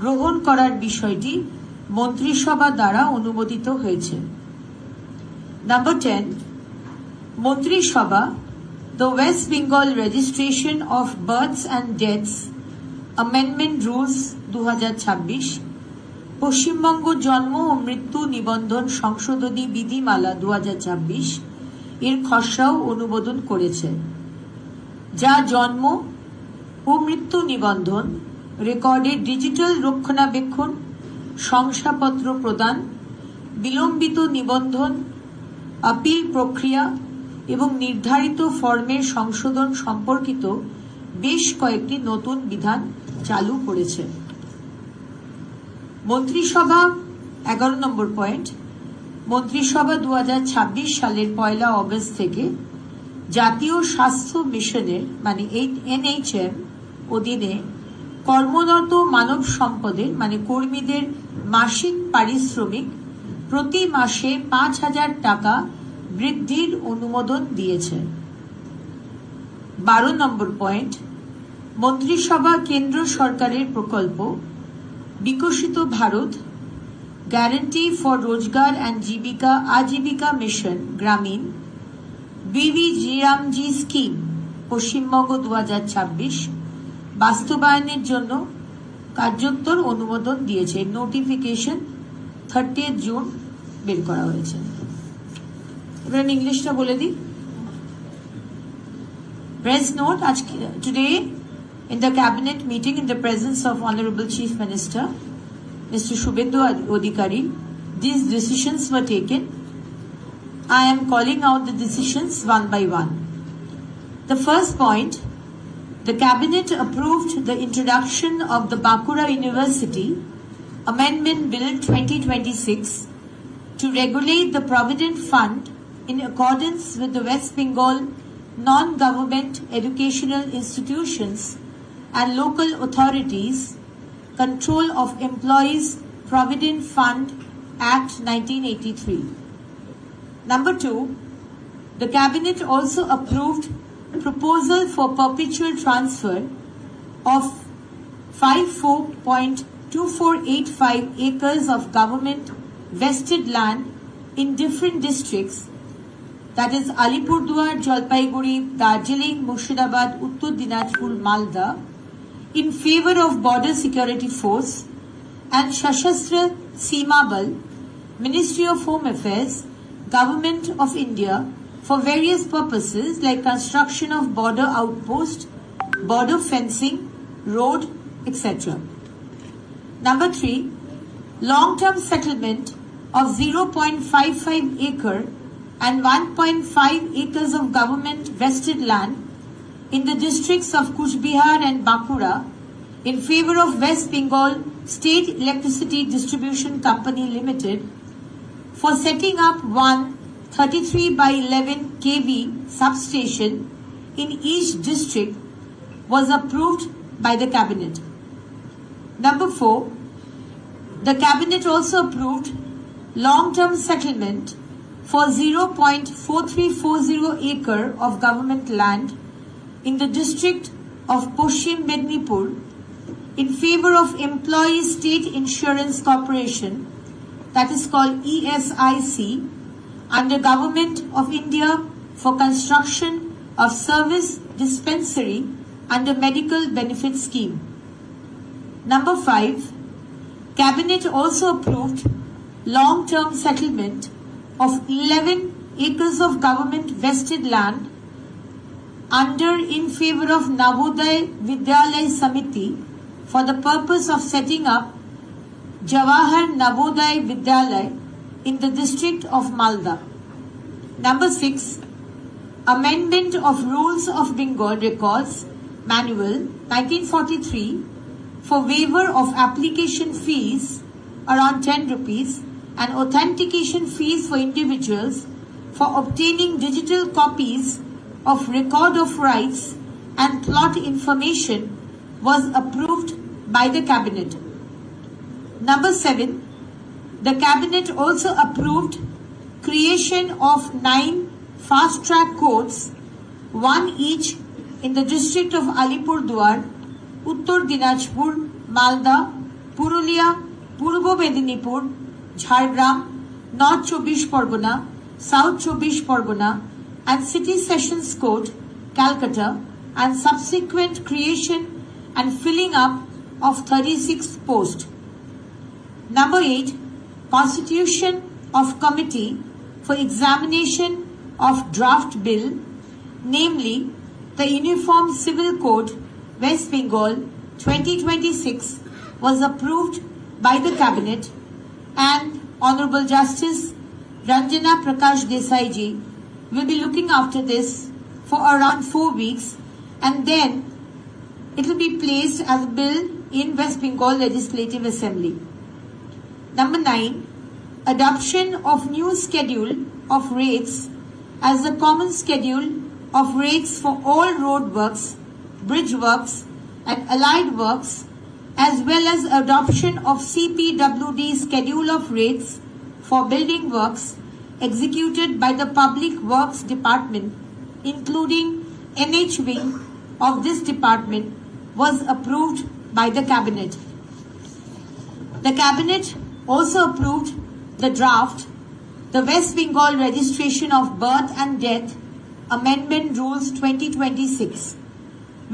গ্রহণ করার বিষয়টি মন্ত্রিসভা দ্বারা অনুমোদিত হয়েছে। নাম্বার 10, মন্ত্রিসভা The West Bengal Registration of Births and Deaths Amendment Rules 2026, Paschimbanga জন্ম ও মৃত্যু নিবন্ধন সংশোধনী বিধিমালা 2026 এর খসড়াও অনুমোদন করেছে, যা জন্ম ও মৃত্যু নিবন্ধন রেকর্ডের ডিজিটাল রক্ষণাবেক্ষণ, শংসাপত্র প্রদান, বিলম্বিত নিবন্ধন, আপিল প্রক্রিয়া এবং নির্ধারিত ফর্মের সংশোধন সম্পর্কিত বেশ কয়েকটি নতুন বিধান চালু করেছে। মন্ত্রিসভা 11 নম্বর পয়েন্ট, মন্ত্রিসভা 2026 সালের 1 অগস্ট থেকে জাতীয় স্বাস্থ্য মিশনের মানে NHM অধীনে কর্মরত মানব সম্পদের মানে কর্মীদের মাসিক পারিশ্রমিক প্রতি মাসে 5,000 টাকা বৃদ্ধির অনুমোদন দিয়েছে। 12 নম্বর পয়েন্ট, মন্ত্রিসভা কেন্দ্র সরকারের প্রকল্প বিকশিত ভারত গ্যারান্টি ফর রোজগার অ্যান্ড জীবিকা আজীবিকা মিশন গ্রামীণ BVGRAMG স্কিম পশ্চিমবঙ্গ 2026 বাস্তবায়নের জন্য কার্যকর অনুমোদন দিয়েছে। নোটিফিকেশন 30 জুন বের করা হয়েছে। এবার আমি ইংলিশটা বলে দিই। Press note, today in the cabinet meeting in the presence of Honorable Chief Minister Mr. Shubhendu Adhikari, these decisions were taken. I am calling out the decisions one by one. The first point, the cabinet approved the introduction of the Bankura University Amendment Bill 2026 to regulate the Provident Fund in accordance with the West Bengal Non-Government Educational Institutions and Local Authorities Control of Employees Provident Fund Act 1983. Number 2, the Cabinet also approved proposal for perpetual transfer of 54.2485 acres of government vested land in different districts, that is Alipurduar, Jalpaiguri, Darjeeling, Murshidabad, Uttar Dinajpur, Malda, in favor of Border Security Force and Sashastra Seema Bal, Ministry of Home Affairs, Government of India, for various purposes like construction of border outpost, border fencing, road, etc. Number 3, long-term settlement of 0.55 acre and 1.5 acres of government vested land in the districts of Kuch Bihar and Bankura in favor of West Bengal State Electricity Distribution Company Limited for setting up one 33 by 11 kV substation in each district was approved by the Cabinet. Number 4, the Cabinet also approved long-term settlement for 0.4340 acre of government land in the district of Paschim Mednipur in favor of Employees State Insurance Corporation, that is called ESIC, under Government of India for construction of service dispensary under Medical Benefit Scheme. Number 5, Cabinet also approved long-term settlement of 11 acres of government vested land under in favor of Navodaya Vidyalaya Samiti for the purpose of setting up Jawahar Navodaya Vidyalaya in the district of Malda. Number 6, amendment of Rules of Bengal Records Manual 1943 for waiver of application fees around 10 rupees and authentication fees for individuals for obtaining digital copies of record of rights and plot information was approved by the Cabinet. Number 7, the Cabinet also approved creation of 9 fast-track courts, one each in the district of Alipurduar, Uttar Dinajpur, Malda, Purulia, Purba Medinipur, Jhargram, north 24 Pargana, South 24 Pargana, and City Sessions Court, Calcutta, and subsequent creation and filling up of 36 posts. Number 8, Constitution of Committee for Examination of Draft Bill, namely the Uniform Civil Code, West Bengal 2026, was approved by the Cabinet, and Honorable Justice Ranjana Prakash Desai ji will be looking after this for around 4 weeks, and then it will be placed as a bill in West Bengal Legislative Assembly. Number 9, adoption of new schedule of rates as the common schedule of rates for all road works, bridge works, and allied works, as well as adoption of CPWD schedule of rates for building works executed by the Public Works Department, including NH wing of this department, was approved by the Cabinet. The Cabinet also approved the draft, the West Bengal Registration of Birth and Death Amendment Rules 2026,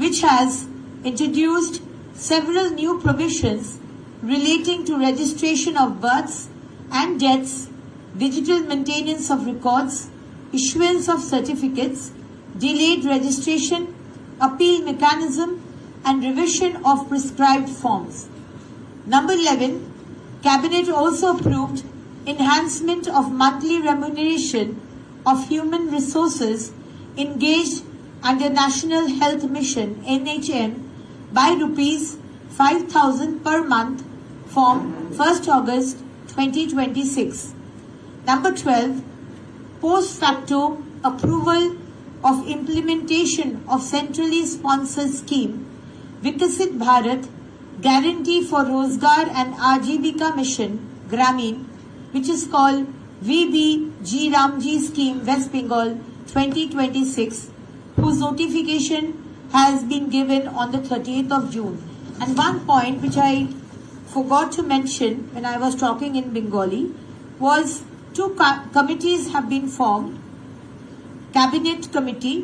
which has introduced several new provisions relating to registration of births and deaths, digital maintenance of records, issuance of certificates, delayed registration, appeal mechanism, and revision of prescribed forms. Number 11, Cabinet also approved enhancement of monthly remuneration of human resources engaged under National Health Mission (NHM) by rupees 5,000 per month from 1st August 2026. Number 12, post facto approval of implementation of centrally sponsored scheme Vikasit Bharat Guarantee for Rozgar and Ajivika Mission Gramin, which is called VBG Ramji Scheme West Bengal 2026, whose notification has been given on the 30th of June. And one point which I forgot to mention when I was talking in Bengali was two committees have been formed. Cabinet Committee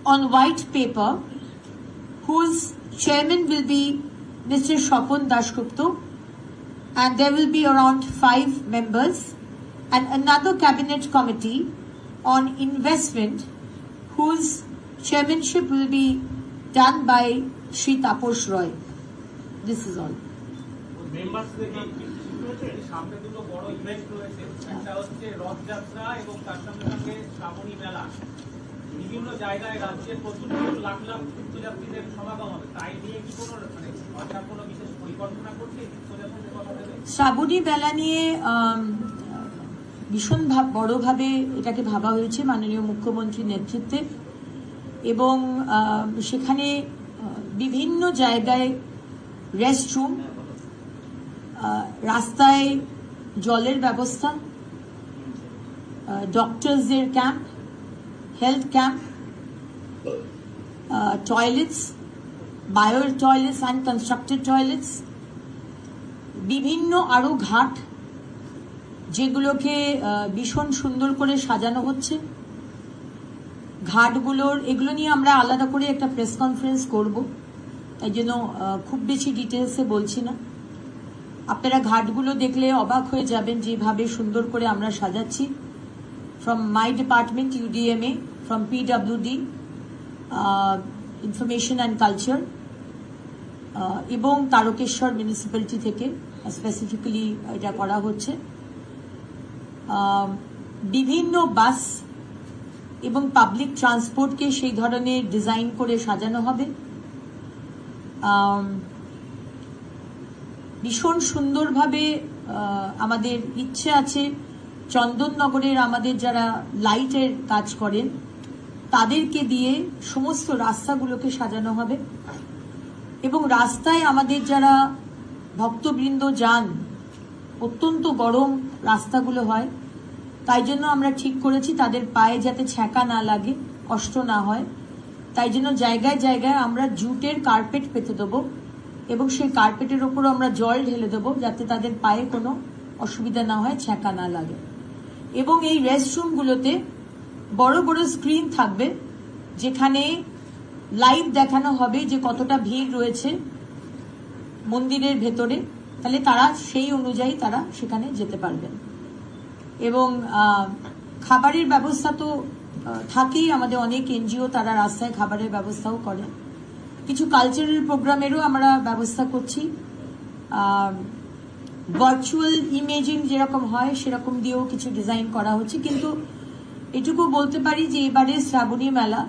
on White Paper, whose chairman will be Mr. Shopon Dashgupta, and there will be around 5 members, and another Cabinet Committee on Investment, whose chairmanship will be done by Shri Taposh Roy. This is all. Members সামনে দুটো বড় event রয়েছে, একটা হচ্ছে রথযাত্রা এবং তার সঙ্গে সঙ্গে শ্রাবণী মেলা। বিভিন্ন জায়গায় রাজ্যের প্রচুর লাখ লাখ তীর্থযাত্রীদের সমাগম হবে, তাই নিয়ে কি কোনো সরকার কোনো বিশেষ পরিকল্পনা করছে? শ্রাবণী মেলা নিয়ে ভীষণ বড়ভাবে এটাকে ভাবা হয়েছে মাননীয় মুখ্যমন্ত্রীর নেতৃত্বে, এবং সেখানে বিভিন্ন জায়গায় রেস্টরুম, রাস্তায় জলের ব্যবস্থা, ডক্টরসদের camp, health camp, toilets, bio toilets, unconstructed toilets, বিভিন্ন আরো ঘাট যেগুলোকে ভীষণ সুন্দর করে সাজানো হচ্ছে। ঘাটগুলোর এগুলো নিয়ে আমরা আলাদা করে একটা প্রেস কনফারেন্স করব, তাই জন্য খুব বেশি ডিটেলসে বলছি না। আপনারা ঘাটগুলো দেখলে অবাক হয়ে যাবেন যেভাবে সুন্দর করে আমরা সাজাচ্ছি। From my department UDMA, from PWD, information and culture, এবং তারকেশ্বর মিউনিসিপ্যালিটি থেকে স্পেসিফিক্যালি এটা করা হচ্ছে। বিভিন্ন বাস এবং পাবলিক ট্রান্সপোর্টকে সেই ধরনের ডিজাইন করে সাজানো হবে। ভীষণ সুন্দরভাবে আমাদের ইচ্ছে আছে চন্দননগরের আমাদের যারা লাইটের কাজ করেন তাদেরকে দিয়ে সমস্ত রাস্তাগুলোকে সাজানো হবে, এবং রাস্তায় আমাদের যারা ভক্তবৃন্দ যান, অত্যন্ত গরম রাস্তাগুলো হয়, তাই জন্য আমরা ঠিক করেছি তাদের পায়ে যাতে ছ্যাঁকা না লাগে, কষ্ট না হয়, তাই জন্য জায়গায় জায়গায় আমরা জুটের কার্পেট পেতে দেবো, এবং সেই কার্পেটের ওপর আমরা জল ঢেলে দেবো যাতে তাদের পায়ে কোনো অসুবিধা না হয়, ছ্যাঁকা না লাগে। এবং এই রেস্টরুমগুলোতে বড় বড় স্ক্রিন থাকবে যেখানে লাইভ দেখানো হবে যে কতটা ভিড় রয়েছে মন্দিরের ভেতরে, তাহলে তারা সেই অনুযায়ী তারা সেখানে যেতে পারবেন। এবং খাবারের ব্যবস্থা তো থাকেই, আমাদের অনেক এনজিও তারা রাস্তায় খাবারের ব্যবস্থাও করে। কিছু কালচারাল প্রোগ্রামেরও আমরা ব্যবস্থা করছি, ভার্চুয়াল ইমেজিং যেরকম হয় সেরকম দিয়েও কিছু ডিজাইন করা হচ্ছে। কিন্তু এটুকু বলতে পারি যে এবারে শ্রাবণী মেলা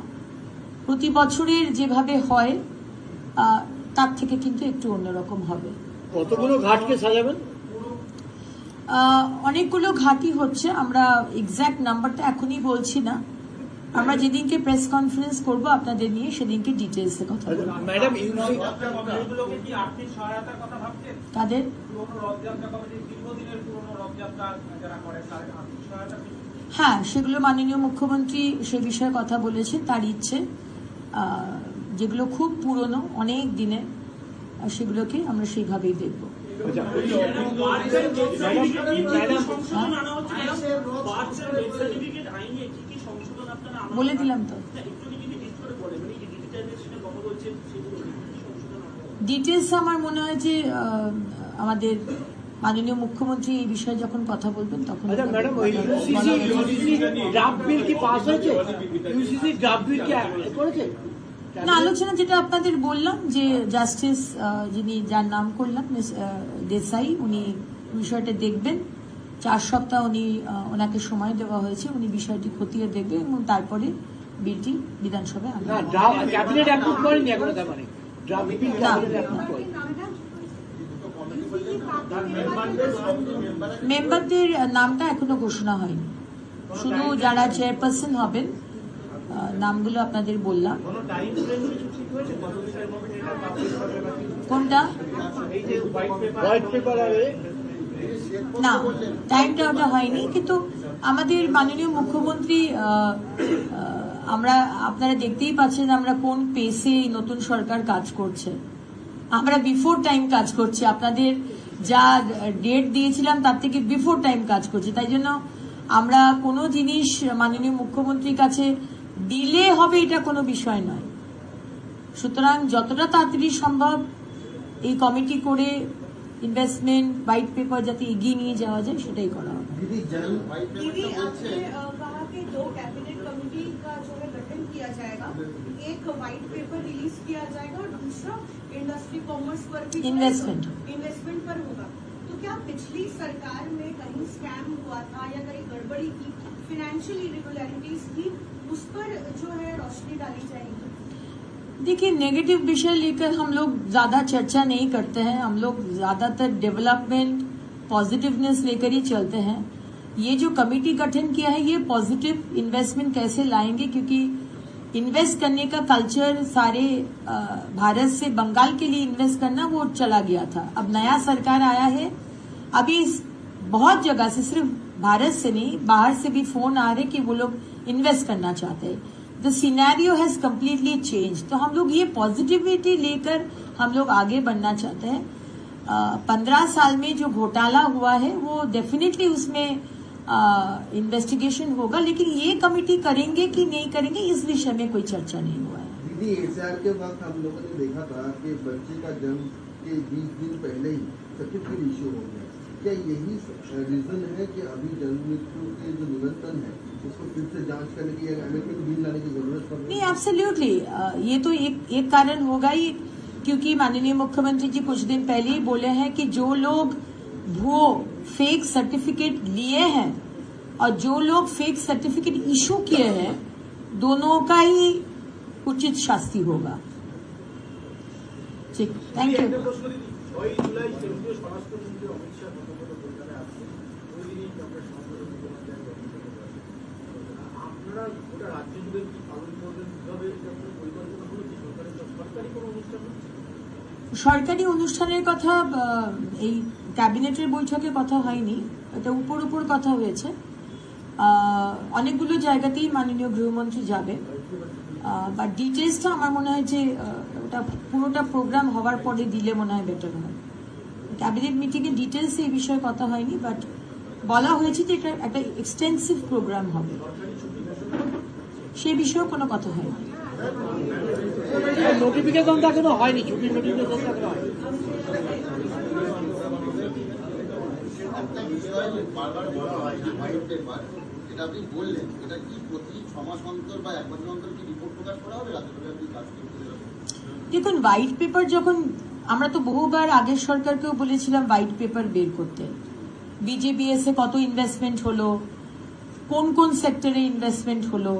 প্রতি বছরের যেভাবে হয় তার থেকে কিন্তু একটু অন্যরকম হবে। কতগুলো ঘাটকে সাজাবেন? অনেকগুলো ঘাটই হচ্ছে, আমরা এক্সাক্ট নাম্বারটা এখনই বলছি না। আমরা যেদিনকে প্রেস কনফারেন্স করব আপনাদের নিয়ে সেদিনকে ডিটেলসে কথা বলবো। ম্যাডাম, এগুলোকে কি আর্থিক সহায়তার কথা ভাবছেন? তাদের পুরনো রথযাত্রা কমিটির দীর্ঘদিনের পুরনো রথযাত্রা যারা করে তাদের আর্থিক সহায়তা? হ্যাঁ, সেগুলো মাননীয় মুখ্যমন্ত্রী সে বিষয়ে কথা বলেছেন। তার ইচ্ছে যেগুলো খুব পুরনো অনেক দিনের সেগুলোকে আমরা সেইভাবেই দেখব। বলে দিলাম তো, ডিটেলস আমার মনে হয় যে আমাদের মাননীয় মুখ্যমন্ত্রী এই বিষয়ে যখন কথা বলবেন তখন। ম্যাডাম, ইউসিসি ড্রাফট বিল কি পাস হয়েছে? ইউসিসি ড্রাফট বিল কি করেছে? না, আলোচনা যেটা আপনাদের বললাম যে জাস্টিস যিনি যার নাম করলাম মিস দেসাই, উনি বিষয়টা দেখবেন। 4 সপ্তাহ ওনাকে সময় দেওয়া হয়েছে, উনি বিষয়টি খতিয়ে দেখবেন এবং তারপরে বিলটি বিধানসভায় আনবেন। ক্যাবিনেট অ্যাপ্রুভ করেনি এখনো, তার মানে ড্রাফট বিল ক্যাবিনেট অ্যাপ্রুভ করেনি। মেম্বারদের নামটা এখনো ঘোষণা হয়নি, শুধু যারা চেয়ারপারসন হবেন নামগুলো আপনাদের বললাম। কোনটা? না, টাইমটা ওটা হয়নি, কিন্তু আমাদের মাননীয় মুখ্যমন্ত্রী আপনারা দেখতেই পাচ্ছেন আমরা কোন পেসে নতুন সরকার কাজ করছে। আমরা বিফোর টাইম কাজ করছি, আপনাদের যা ডেট দিয়েছিলাম তার থেকে বিফোর টাইম কাজ করছি। তাই জন্য আমরা কোনো জিনিস মাননীয় মুখ্যমন্ত্রীর কাছে দিলে হবে এটা কোনো বিষয় নয়। সুতরাং যতটা তাড়াতাড়ি সম্ভব এই কমিটি করে ইনভেস্টমেন্ট হোয়াইট पेपर যাতে এগিয়ে নিয়ে যাওয়া যায় সেটাই করা হবে। दीदी, आपने कहा कि 2 कैबिनेट कमेटी का जो है गठन किया जाएगा, एक व्हाइट पेपर रिलीज किया जाएगा और दूसरा इंडस्ट्री कॉमर्स पर भी इन्वेस्टमेंट पर होगा। तो क्या पिछली सरकार में कहीं स्कैम हुआ था या कहीं गड़बड़ी की, फाइनेंशियल इरेगुलरिटीज थी, उस पर जो है रोशनी डाली जाएगी? देखिए, नेगेटिव विषय लेकर हम लोग ज्यादा चर्चा नहीं करते हैं। हम लोग ज्यादातर डेवलपमेंट पॉजिटिवनेस लेकर ही चलते हैं। ये जो कमेटी गठन किया है ये पॉजिटिव इन्वेस्टमेंट कैसे लाएंगे, क्योंकि इन्वेस्ट करने का कल्चर सारे भारत से बंगाल के लिए इन्वेस्ट करना वो चला गया था। अब नया सरकार आया है, अभी बहुत जगह से सिर्फ भारत से नहीं बाहर से भी फोन आ रहे कि वो लोग इन्वेस्ट करना चाहते हैं। The scenario has completely changed। तो हम लोग ये पॉजिटिविटी लेकर हम लोग आगे बढ़ना चाहते हैं। 15 साल में जो घोटाला हुआ है वो डेफिनेटली उसमें इन्वेस्टिगेशन होगा, लेकिन ये कमेटी करेंगे कि नहीं करेंगे इस विषय में कोई चर्चा नहीं हुआ है। दीदी, एसआर के वक्त हम लोगों ने देखा था कि बच्चे का जन्म के 20 दिन पहले ही सर्टिफिकेट इश्यू हो गया। क्या यही रीजन है कि अभी जन्म मृत्यु के जो निबंधन है उसको फिर से जांच करने की अमेंडमेंट बिल लाने की जरूरत पड़ रही है? नहीं, एब्सोल्युटली ये तो एक कारण होगा ही, क्योंकि माननीय मुख्यमंत्री जी कुछ दिन पहले ही बोले हैं कि जो लोग भुओ फेक सर्टिफिकेट लिए हैं और जो लोग फेक सर्टिफिकेट इशू किए हैं दोनों का ही उचित शास्ति होगा। ठीक, थैंक यू। সরকারি অনুষ্ঠানের কথা এই ক্যাবিনেটের বৈঠকে কথা হয়নি, এটা উপর উপর কথা হয়েছে। অনেকগুলো জায়গাতেই মাননীয় গৃহমন্ত্রী যাবে, বাট ডিটেলসটা আমার মনে হয় যে ওটা ওটা পুরোটা প্রোগ্রাম হওয়ার পরে দিলে মনে হয় বেটার হয়। ক্যাবিনেট মিটিংয়ে ডিটেলসে এই বিষয়ে কথা হয়নি, বাট বলা হয়েছে যে এটা একটা এক্সটেন্সিভ প্রোগ্রাম হবে, সে বিষয়েও কোনো কথা হয়নি। নোটিফিকেশন তো এখনো হয়নি, ছুটির নোটিফিকেশন তো এখনো হয়নি। একটা বিষয় বারবার বলা হয় যে হোয়াইট পেপার, এটা আপনি বললেন, এটা কি প্রতি 6 মাস অন্তর বা 1 বছর অন্তর কি রিপোর্ট প্রকাশ করা হবে? রাজ্যসভায় আপনি কাজ করতে যাবেন? দেখুন, হোয়াইট পেপার যখন আমরা তো বহুবার আগের সরকারকেও বলেছিলাম হোয়াইট পেপার বের করতে, বিজেবিএস এ কত ইনভেস্টমেন্ট হলো, কোন কোন সেক্টরে ইনভেস্টমেন্ট হলো,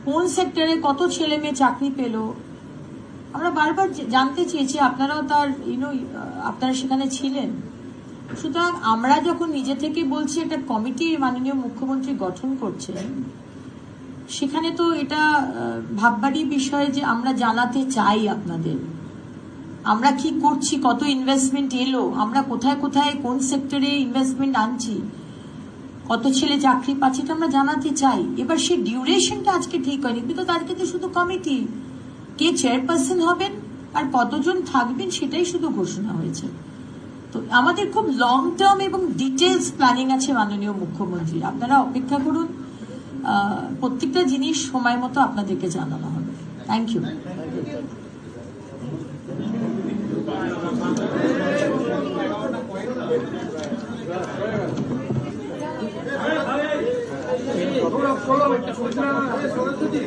কোন সেক্টরে কত ছেলে মেয়ে চাকরি পেল, আমরা বারবার জানতে চেয়েছি। আপনারাও তার আপনারা সেখানে ছিলেন। সুতরাং আমরা যখন নিজে থেকে বলছি একটা কমিটি মাননীয় মুখ্যমন্ত্রী গঠন করছেন, সেখানে তো এটা ভাববারই বিষয় যে আমরা জানাতে চাই আপনাদের আমরা কি করছি, কত ইনভেস্টমেন্ট এলো, আমরা কোথায় কোথায় কোন সেক্টরে ইনভেস্টমেন্ট আনছি, কত ছেলে চাকরি পাচ্ছে, এটা আমরা জানাতে চাই। এবার সেই ডিউরেশনটা আজকে ঠিক হয়নি, বিকজ আজকে তো শুধু কমিটি, কে চেয়ারপারসন হবেন আর কতজন থাকবেন সেটাই শুধু ঘোষণা হয়েছে। তো আমাদের খুব লং টার্ম এবং ডিটেলস প্ল্যানিং আছে মাননীয় মুখ্যমন্ত্রী, আপনারা অপেক্ষা করুন, প্রত্যেকটা জিনিস সময় মতো আপনাদেরকে জানানো হবে। Thank you. সরস্বতী